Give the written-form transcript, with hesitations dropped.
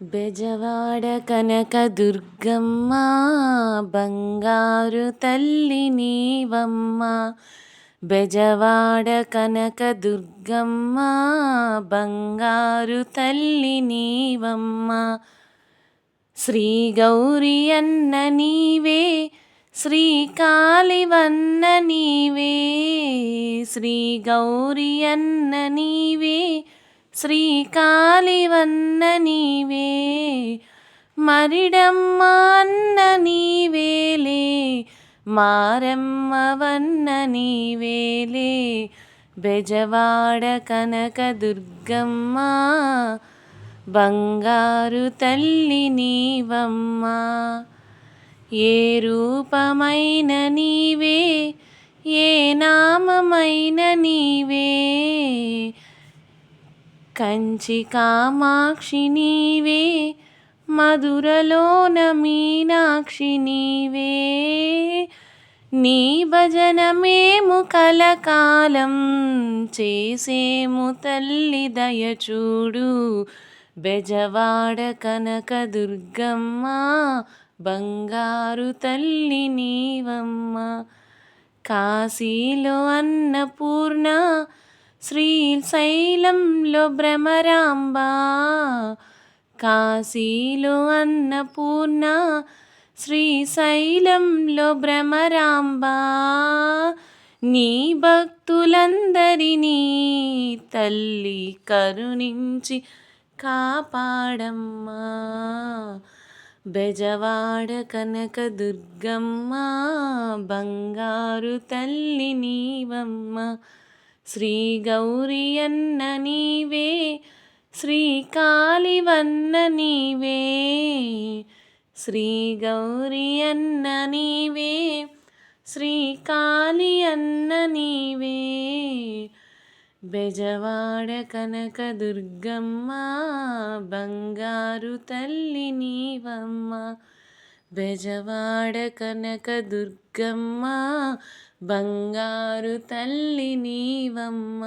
బెజవాడ కనకదుర్గమ్మ బంగారు తల్లి నీవమ్మ. బెజవాడ కనకదుర్గమ్మ బంగారు తల్లి నీవమ్మ. శ్రీ గౌరి అన్న నీవే, శ్రీకాళివన్న నీవే. శ్రీ గౌరి అన్న నీవే, శ్రీకాళివన్న నీవే. మరిడమ్మ అన్న నీవేలే, మారమ్మవన్న నీవేలే. బెజవాడ కనకదుర్గమ్మ బంగారు తల్లి నీవమ్మ. ఏ రూపమైన నీవే, ఏ నామమైన నీవే. కంచి కామాక్షి నీవే, మధురలోన మీనాక్షి నీవే. నీ భజన మేము కలకాలం చేసేము తల్లి దయచూడు. బెజవాడ కనకదుర్గమ్మ బంగారు తల్లి నీవమ్మ. కాశీలో అన్నపూర్ణ, శ్రీశైలంలో భ్రమరాంబ. కాశీలో అన్నపూర్ణ, శ్రీశైలంలో భ్రమరాంబ. నీ భక్తులందరినీ తల్లి కరుణించి కాపాడమ్మా. బెజవాడ కనకదుర్గమ్మ బంగారు తల్లి నీవమ్మ. శ్రీ గౌరి అన్న నీవే, శ్రీకాళివన్న నీవే. శ్రీ గౌరి అన్న నీవే, శ్రీకాళి అన్న నీవే. బెజవాడ కనకదుర్గమ్మ బంగారు తల్లి నీవమ్మ. బెజవాడ కనకదుర్గమ్మ బంగారు తల్లి నీవమ్మ.